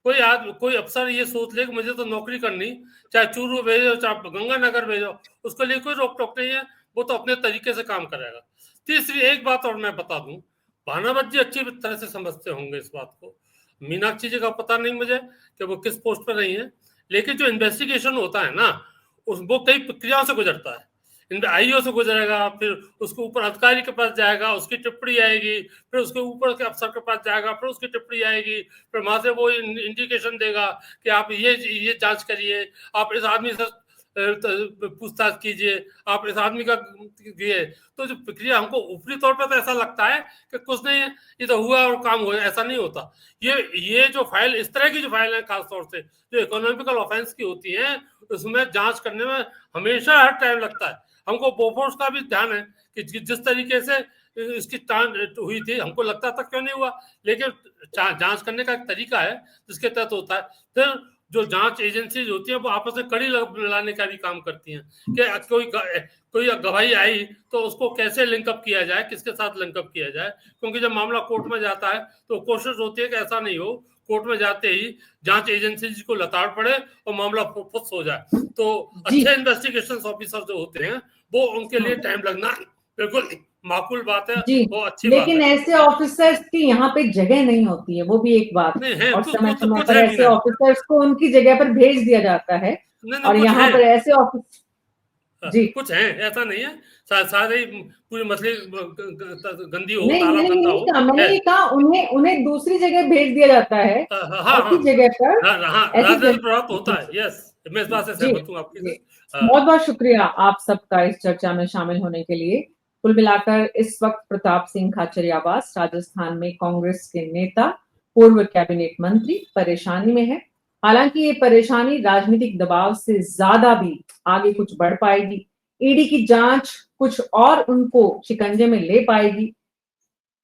कोई अफसर ये सोच ले कि मुझे तो नौकरी करनी, चाहे चूरू भेजो चाहे गंगानगर भेजो, उसके लिए कोई रोक टोक नहीं है, वो तो अपने तरीके से काम करेगा। तीसरी एक बात और मैं बता दूं, भानावत जी अच्छी तरह से समझते होंगे इस बात को। मीनाक्षी जी का पता नहीं मुझे कि वो किस पोस्ट पर रही हैं, लेकिन जो इन्वेस्टिगेशन होता है ना, वो कई प्रक्रियाओं से गुजरता है। आईओ से गुजरेगा, फिर उसके ऊपर अधिकारी के पास जाएगा, उसकी टिप्पणी आएगी, फिर उसके ऊपर के अफसर के पास जाएगा, फिर उसकी टिप्पणी आएगी, फिर वहां से वो इंडिकेशन देगा कि आप ये जांच करिए, आप इस आदमी से पूछताछ कीजिए, आप इस आदमी का दिए। तो जो प्रक्रिया हमको ऊपरी तौर पर तो ऐसा लगता है कि कुछ नहीं है, ये तो हुआ और काम हुआ, ऐसा नहीं होता। ये जो फाइल, इस तरह की जो फाइल है, खासतौर से जो इकोनॉमिकल ऑफेंस की होती है, उसमें जांच करने में हमेशा हर टाइम लगता है। हमको बोफोर्स का भी ध्यान है कि जिस तरीके से इसकी हुई थी, हमको लगता था क्यों नहीं हुआ, लेकिन जांच करने का एक तरीका है जिसके तहत होता है। फिर जो जांच एजेंसीज होती हैं वो आपस में कड़ी लाने का भी काम करती हैं कि कोई गवाही आई तो उसको कैसे लिंकअप किया जाए, किसके साथ लिंकअप किया जाए। क्योंकि जब मामला कोर्ट में जाता है तो कोशिश होती है कि ऐसा नहीं हो, कोर्ट में जाते ही जांच एजेंसी को लताड़ पड़े और मामला फुस हो जाए। तो अच्छे इन्वेस्टिगेशन ऑफिसर जो होते हैं वो उनके लिए टाइम लगना बिल्कुल माकूल बात है, वो अच्छी बात है। लेकिन ऐसे ऑफिसर्स की यहाँ पे जगह नहीं होती है, वो भी एक बात है। और समय समय पर ऐसे ऑफिसर्स को उनकी जगह पर भेज दिया जाता है। और यहाँ पर ऐसे ऑफिस जी कुछ है, ऐसा नहीं है सारे पूरी मछली गंदी हो, नहीं, ताला गंदा हो। मैंने नहीं कहा उन्हें दूसरी जगह भेज दिया जाता है। ऐसी जगह पर राजनीति प्राप्त होता है। यस, मैं इस बात से सहमत हूँ आपकी। बहुत बहुत शुक्रिया आप सबका इस चर्चा में शामिल होने के लिए। कुल मिलाकर इस वक्त प्रताप सिंह खाचरियावास राजस्थान में कांग्रेस के नेता, पूर्व कैबिनेट मंत्री परेशानी में है। हालांकि ये परेशानी राजनीतिक दबाव से ज्यादा भी आगे कुछ बढ़ पाएगी। ईडी की जांच कुछ और उनको शिकंजे में ले पाएगी,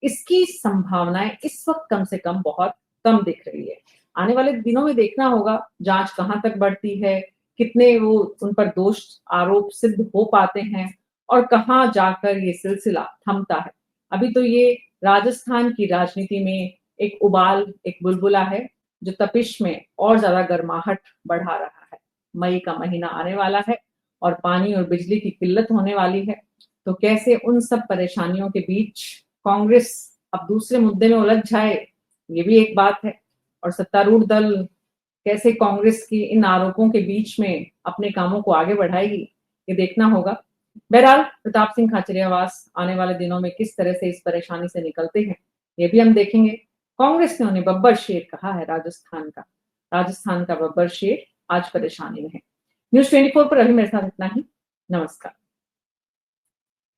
इसकी संभावनाएं इस वक्त कम से कम बहुत कम दिख रही है। आने वाले दिनों में देखना होगा जांच कहां तक बढ़ती है, कितने वो उन पर दोष आरोप सिद्ध हो पाते हैं और कहां जाकर ये सिलसिला थमता है। अभी तो ये राजस्थान की राजनीति में एक उबाल, एक बुलबुला है जो तपिश में और ज्यादा गर्माहट बढ़ा रहा है। मई का महीना आने वाला है और पानी और बिजली की किल्लत होने वाली है। तो कैसे उन सब परेशानियों के बीच कांग्रेस अब दूसरे मुद्दे में उलझ जाए, ये भी एक बात है। और सत्तारूढ़ दल कैसे कांग्रेस की इन आरोपों के बीच में अपने कामों को आगे बढ़ाएगी, ये देखना होगा। बहरहाल प्रताप सिंह खाचरियावास आने वाले दिनों में किस तरह से इस परेशानी से निकलते हैं, ये भी हम देखेंगे। कांग्रेस ने उन्हें बब्बर शेर कहा है राजस्थान का बब्बर शेर आज परेशानी में है। न्यूज़ 24 पर अभी मेरे साथ इतना ही। नमस्कार।